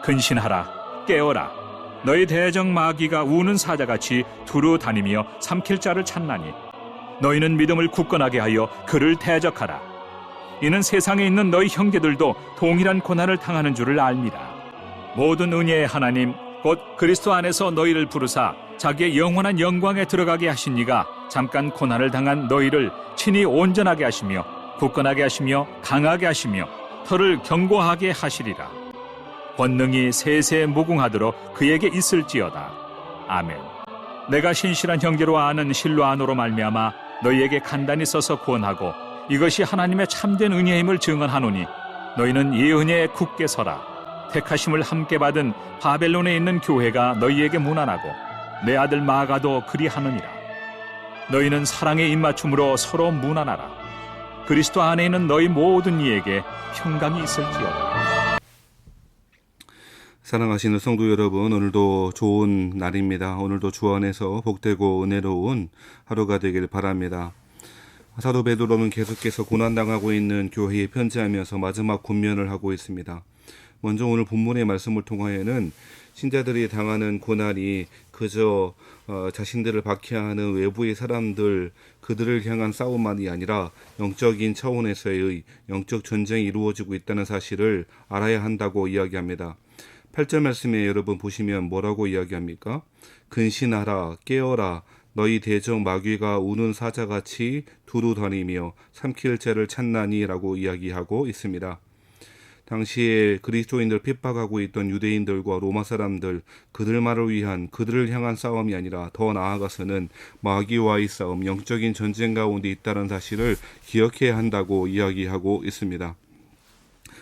근신하라, 깨어라. 너희 대적 마귀가 우는 사자같이 두루 다니며 삼킬 자를 찾나니 너희는 믿음을 굳건하게 하여 그를 대적하라. 이는 세상에 있는 너희 형제들도 동일한 고난을 당하는 줄을 알미라. 모든 은혜의 하나님 곧 그리스도 안에서 너희를 부르사 자기의 영원한 영광에 들어가게 하신 이가 잠깐 고난을 당한 너희를 친히 온전하게 하시며 굳건하게 하시며 강하게 하시며 털을 견고하게 하시리라. 권능이 세세 무궁하도록 그에게 있을지어다. 아멘. 내가 신실한 형제로 아는 실로아노로 말미암아 너희에게 간단히 써서 구원하고 이것이 하나님의 참된 은혜임을 증언하노니 너희는 이 은혜에 굳게 서라. 택하심을 함께 받은 바벨론에 있는 교회가 너희에게 문안하고 내 아들 마가도 그리하느니라. 너희는 사랑의 입맞춤으로 서로 문안하라. 그리스도 안에 있는 너희 모든 이에게 평강이 있을지어다. 사랑하시는 성도 여러분, 오늘도 좋은 날입니다. 오늘도 주 안에서 복되고 은혜로운 하루가 되길 바랍니다. 사도 베드로는 계속해서 고난당하고 있는 교회에 편지하면서 마지막 권면을 하고 있습니다. 먼저 오늘 본문의 말씀을 통하여는 신자들이 당하는 고난이 그저 자신들을 박해하는 외부의 사람들, 그들을 향한 싸움만이 아니라 영적인 차원에서의 영적 전쟁이 이루어지고 있다는 사실을 알아야 한다고 이야기합니다. 8절 말씀에 여러분 보시면 뭐라고 이야기합니까? 근신하라, 깨어라, 너희 대적 마귀가 우는 사자같이 두루 다니며 삼킬 자를 찾나니 라고 이야기하고 있습니다. 당시에 그리스도인들 핍박하고 있던 유대인들과 로마 사람들, 그들을 향한 싸움이 아니라 더 나아가서는 마귀와의 싸움, 영적인 전쟁 가운데 있다는 사실을 기억해야 한다고 이야기하고 있습니다.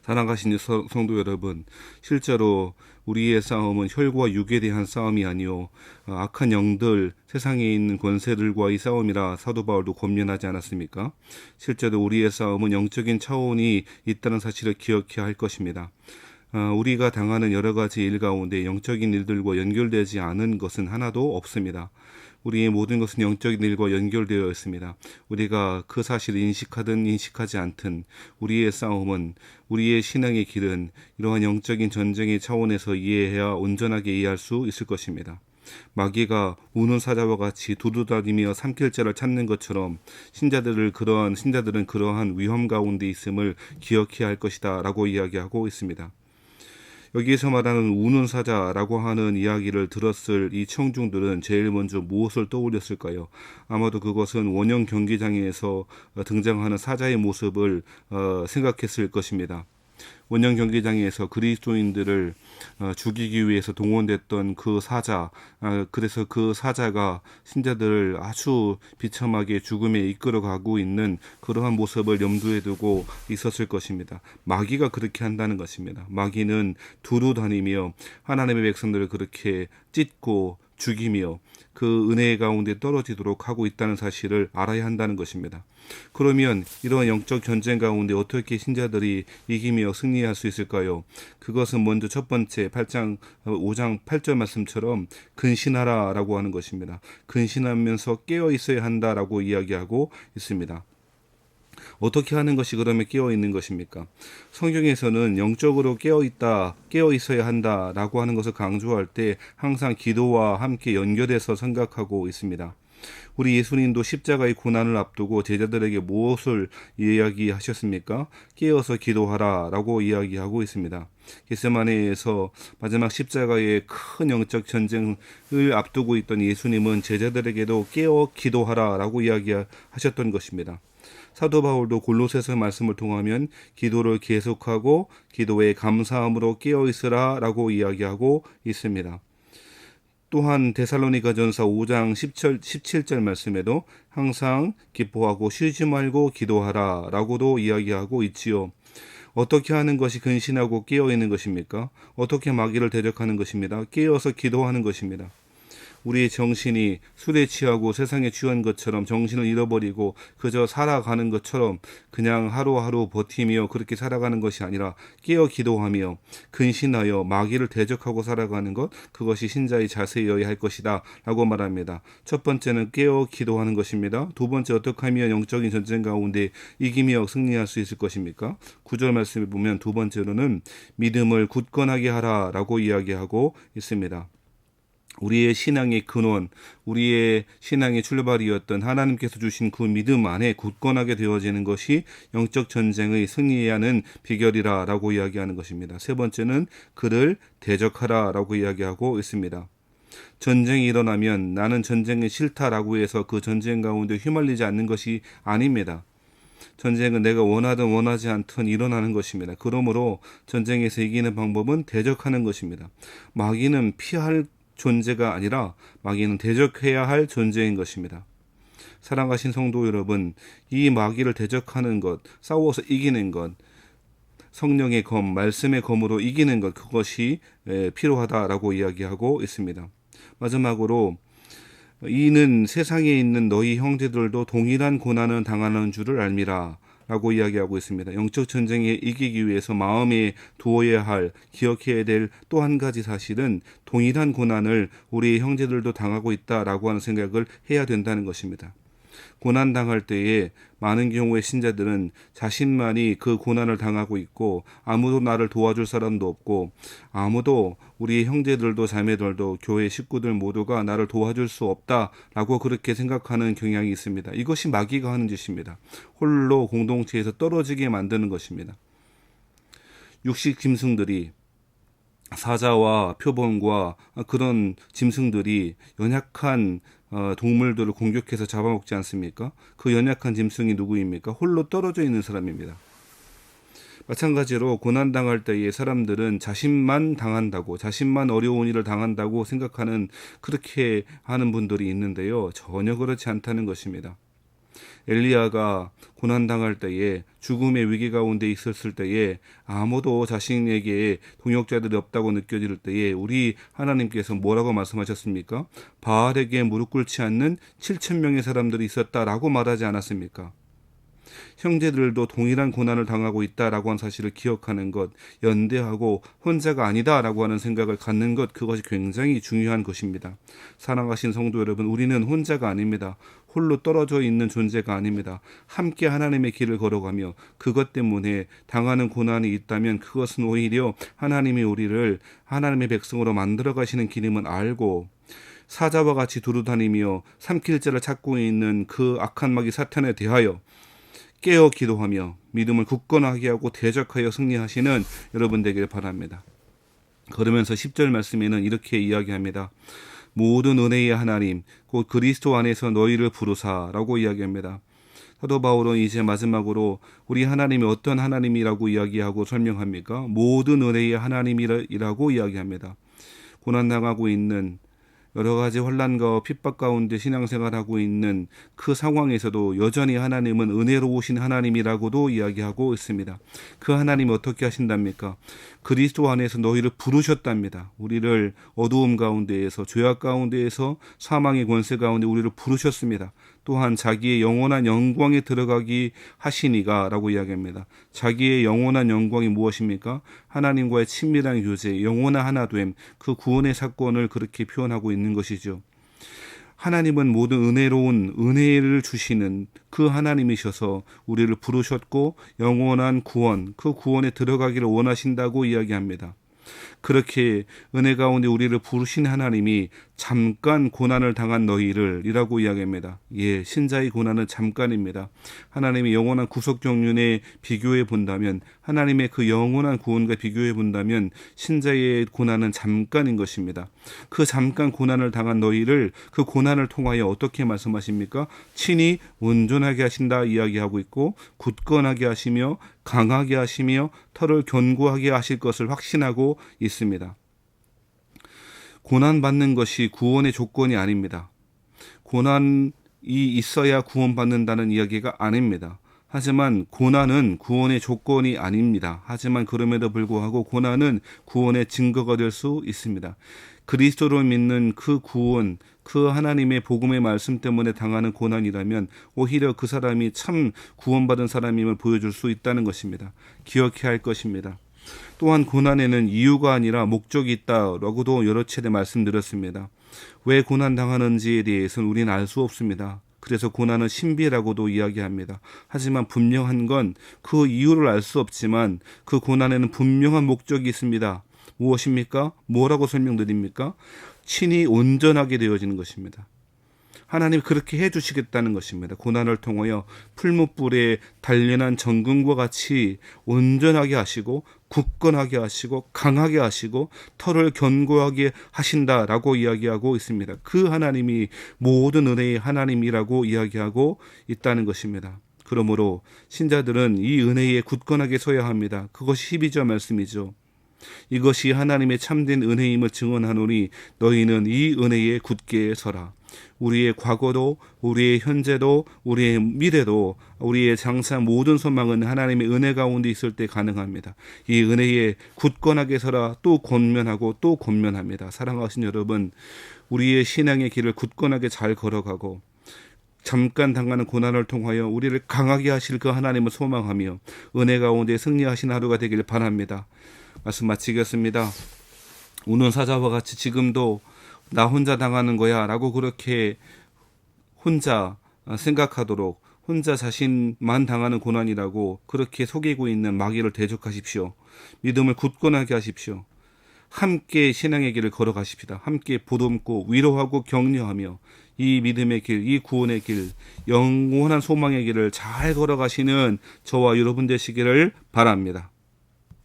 사랑하시는 성도 여러분, 실제로 우리의 싸움은 혈과 육에 대한 싸움이 아니요 악한 영들, 세상에 있는 권세들과의 싸움이라 사도 바울도 권면하지 않았습니까? 실제로 우리의 싸움은 영적인 차원이 있다는 사실을 기억해야 할 것입니다. 우리가 당하는 여러 가지 일 가운데 영적인 일들과 연결되지 않은 것은 하나도 없습니다. 우리의 모든 것은 영적인 일과 연결되어 있습니다. 우리가 그 사실을 인식하든 인식하지 않든 우리의 싸움은, 우리의 신앙의 길은 이러한 영적인 전쟁의 차원에서 이해해야 온전하게 이해할 수 있을 것입니다. 마귀가 우는 사자와 같이 두루다니며 삼킬 자를 찾는 것처럼 신자들은 그러한 위험 가운데 있음을 기억해야 할 것이다 라고 이야기하고 있습니다. 여기에서 말하는 우는 사자라고 하는 이야기를 들었을 이 청중들은 제일 먼저 무엇을 떠올렸을까요? 아마도 그것은 원형 경기장에서 등장하는 사자의 모습을 생각했을 것입니다. 원형 경기장에서 그리스도인들을 죽이기 위해서 동원됐던 그 사자, 그래서 그 사자가 신자들을 아주 비참하게 죽음에 이끌어가고 있는 그러한 모습을 염두에 두고 있었을 것입니다. 마귀가 그렇게 한다는 것입니다. 마귀는 두루 다니며 하나님의 백성들을 그렇게 찢고 죽이며 그 은혜 가운데 떨어지도록 하고 있다는 사실을 알아야 한다는 것입니다. 그러면 이러한 영적 전쟁 가운데 어떻게 신자들이 이기며 승리할 수 있을까요? 그것은 먼저 첫 번째 5장 8절 말씀처럼 근신하라 라고 하는 것입니다. 근신하면서 깨어 있어야 한다라고 이야기하고 있습니다. 어떻게 하는 것이 그러면 깨어 있는 것입니까? 성경에서는 영적으로 깨어 있어야 한다라고 하는 것을 강조할 때 항상 기도와 함께 연결해서 생각하고 있습니다. 우리 예수님도 십자가의 고난을 앞두고 제자들에게 무엇을 이야기하셨습니까? 깨어서 기도하라 라고 이야기하고 있습니다. 겟세마네에서 마지막 십자가의 큰 영적 전쟁을 앞두고 있던 예수님은 제자들에게도 깨어 기도하라 라고 이야기하셨던 것입니다. 사도 바울도 골로새서 말씀을 통하면 기도를 계속하고 기도에 감사함으로 깨어있으라 라고 이야기하고 있습니다. 또한 데살로니가전서 5장 17절 말씀에도 항상 기뻐하고 쉬지 말고 기도하라 라고도 이야기하고 있지요. 어떻게 하는 것이 근신하고 깨어있는 것입니까? 어떻게 마귀를 대적하는 것입니다. 깨어서 기도하는 것입니다. 우리의 정신이 술에 취하고 세상에 취한 것처럼 정신을 잃어버리고 그저 살아가는 것처럼 그냥 하루하루 버티며 그렇게 살아가는 것이 아니라 깨어 기도하며 근신하여 마귀를 대적하고 살아가는 것, 그것이 신자의 자세여야 할 것이다 라고 말합니다. 첫 번째는 깨어 기도하는 것입니다. 두 번째, 어떻게 하면 영적인 전쟁 가운데 이기며 승리할 수 있을 것입니까? 9절 말씀에 보면 두 번째로는 믿음을 굳건하게 하라 라고 이야기하고 있습니다. 우리의 신앙의 근원, 우리의 신앙의 출발이었던 하나님께서 주신 그 믿음 안에 굳건하게 되어지는 것이 영적 전쟁의 승리해야 하는 비결이라 라고 이야기하는 것입니다. 세 번째는 그를 대적하라 라고 이야기하고 있습니다. 전쟁이 일어나면 나는 전쟁이 싫다라고 해서 그 전쟁 가운데 휘말리지 않는 것이 아닙니다. 전쟁은 내가 원하든 원하지 않든 일어나는 것입니다. 그러므로 전쟁에서 이기는 방법은 대적하는 것입니다. 마귀는 피할 존재가 아니라 마귀는 대적해야 할 존재인 것입니다. 사랑하신 성도 여러분, 이 마귀를 대적하는 것, 싸워서 이기는 것, 성령의 검, 말씀의 검으로 이기는 것, 그것이 필요하다라고 이야기하고 있습니다. 마지막으로 이는 세상에 있는 너희 형제들도 동일한 고난을 당하는 줄을 알미라 라고 이야기하고 있습니다. 영적 전쟁에 이기기 위해서 마음에 두어야 할, 기억해야 될 또 한 가지 사실은 동일한 고난을 우리 형제들도 당하고 있다라고 하는 생각을 해야 된다는 것입니다. 고난 당할 때에 많은 경우의 신자들은 자신만이 그 고난을 당하고 있고 아무도 나를 도와줄 사람도 없고 아무도 우리 형제들도 자매들도 교회 식구들 모두가 나를 도와줄 수 없다라고 그렇게 생각하는 경향이 있습니다. 이것이 마귀가 하는 짓입니다. 홀로 공동체에서 떨어지게 만드는 것입니다. 육식 짐승들이, 사자와 표범과 그런 짐승들이 연약한 동물들을 공격해서 잡아먹지 않습니까? 그 연약한 짐승이 누구입니까? 홀로 떨어져 있는 사람입니다. 마찬가지로 고난당할 때에 사람들은 자신만 당한다고, 자신만 어려운 일을 당한다고 생각하는, 그렇게 하는 분들이 있는데요. 전혀 그렇지 않다는 것입니다. 엘리야가 고난당할 때에, 죽음의 위기 가운데 있었을 때에, 아무도 자신에게 동역자들이 없다고 느껴질 때에 우리 하나님께서 뭐라고 말씀하셨습니까? 바알에게 무릎 꿇지 않는 7,000명의 사람들이 있었다라고 말하지 않았습니까? 형제들도 동일한 고난을 당하고 있다라고 하는 사실을 기억하는 것, 연대하고 혼자가 아니다라고 하는 생각을 갖는 것, 그것이 굉장히 중요한 것입니다. 사랑하신 성도 여러분, 우리는 혼자가 아닙니다. 홀로 떨어져 있는 존재가 아닙니다. 함께 하나님의 길을 걸어가며 그것 때문에 당하는 고난이 있다면 그것은 오히려 하나님이 우리를 하나님의 백성으로 만들어 가시는 길임을 알고, 사자와 같이 두루다니며 삼킬 자를 찾고 있는 그 악한 마귀 사탄에 대하여 깨어 기도하며 믿음을 굳건하게 하고 대적하여 승리하시는 여러분 되길 바랍니다. 그러면서 10절 말씀에는 이렇게 이야기합니다. 모든 은혜의 하나님 곧 그리스도 안에서 너희를 부르사라고 이야기합니다. 사도 바울은 이제 마지막으로 우리 하나님이 어떤 하나님이라고 이야기하고 설명합니까? 모든 은혜의 하나님이라고 이야기합니다. 고난당하고 있는, 여러 가지 혼란과 핍박 가운데 신앙생활하고 있는 그 상황에서도 여전히 하나님은 은혜로우신 하나님이라고도 이야기하고 있습니다. 그 하나님이 어떻게 하신답니까? 그리스도 안에서 너희를 부르셨답니다. 우리를 어두움 가운데에서, 죄악 가운데에서, 사망의 권세 가운데 우리를 부르셨습니다. 또한 자기의 영원한 영광에 들어가기 하시니가 라고 이야기합니다. 자기의 영원한 영광이 무엇입니까? 하나님과의 친밀한 교제, 영원한 하나됨, 그 구원의 사건을 그렇게 표현하고 있는 것이죠. 하나님은 모든 은혜로운 은혜를 주시는 그 하나님이셔서 우리를 부르셨고 영원한 구원, 그 구원에 들어가기를 원하신다고 이야기합니다. 그렇게 은혜 가운데 우리를 부르신 하나님이 잠깐 고난을 당한 너희를 이라고 이야기합니다. 예, 신자의 고난은 잠깐입니다. 하나님의 영원한 구속 경륜에 비교해 본다면, 하나님의 그 영원한 구원과 비교해 본다면 신자의 고난은 잠깐인 것입니다. 그 잠깐 고난을 당한 너희를, 그 고난을 통하여 어떻게 말씀하십니까? 친히 온전하게 하신다 이야기하고 있고, 굳건하게 하시며 강하게 하시며 털을 견고하게 하실 것을 확신하고 있습니다. 고난받는 것이 구원의 조건이 아닙니다. 고난이 있어야 구원받는다는 이야기가 아닙니다. 하지만 고난은 구원의 조건이 아닙니다. 하지만 그럼에도 불구하고 고난은 구원의 증거가 될 수 있습니다. 그리스도를 믿는 그 구원, 그 하나님의 복음의 말씀 때문에 당하는 고난이라면 오히려 그 사람이 참 구원받은 사람임을 보여줄 수 있다는 것입니다. 기억해야 할 것입니다. 또한 고난에는 이유가 아니라 목적이 있다라고도 여러 차례 말씀드렸습니다. 왜 고난당하는지에 대해서는 우리는 알 수 없습니다. 그래서 고난은 신비라고도 이야기합니다. 하지만 분명한 건 그 이유를 알 수 없지만 그 고난에는 분명한 목적이 있습니다. 무엇입니까? 뭐라고 설명드립니까? 친히 온전하게 되어지는 것입니다. 하나님이 그렇게 해주시겠다는 것입니다. 고난을 통하여 풀무불에 단련한 정금과 같이 온전하게 하시고 굳건하게 하시고 강하게 하시고 털을 견고하게 하신다라고 이야기하고 있습니다. 그 하나님이 모든 은혜의 하나님이라고 이야기하고 있다는 것입니다. 그러므로 신자들은 이 은혜에 굳건하게 서야 합니다. 그것이 12절 말씀이죠. 이것이 하나님의 참된 은혜임을 증언하노니 너희는 이 은혜에 굳게 서라. 우리의 과거도 우리의 현재도 우리의 미래도 우리의 장차 모든 소망은 하나님의 은혜 가운데 있을 때 가능합니다. 이 은혜에 굳건하게 서라. 또 권면하고 또 권면합니다. 사랑하신 여러분, 우리의 신앙의 길을 굳건하게 잘 걸어가고 잠깐 당하는 고난을 통하여 우리를 강하게 하실 그 하나님을 소망하며 은혜 가운데 승리하신 하루가 되길 바랍니다. 말씀 마치겠습니다. 우는 사자와 같이 지금도 나 혼자 당하는 거야 라고 그렇게 혼자 생각하도록 혼자 자신만 당하는 고난이라고 그렇게 속이고 있는 마귀를 대적하십시오. 믿음을 굳건하게 하십시오. 함께 신앙의 길을 걸어가십시다. 함께 보듬고 위로하고 격려하며 이 믿음의 길, 이 구원의 길, 영원한 소망의 길을 잘 걸어가시는 저와 여러분 되시기를 바랍니다.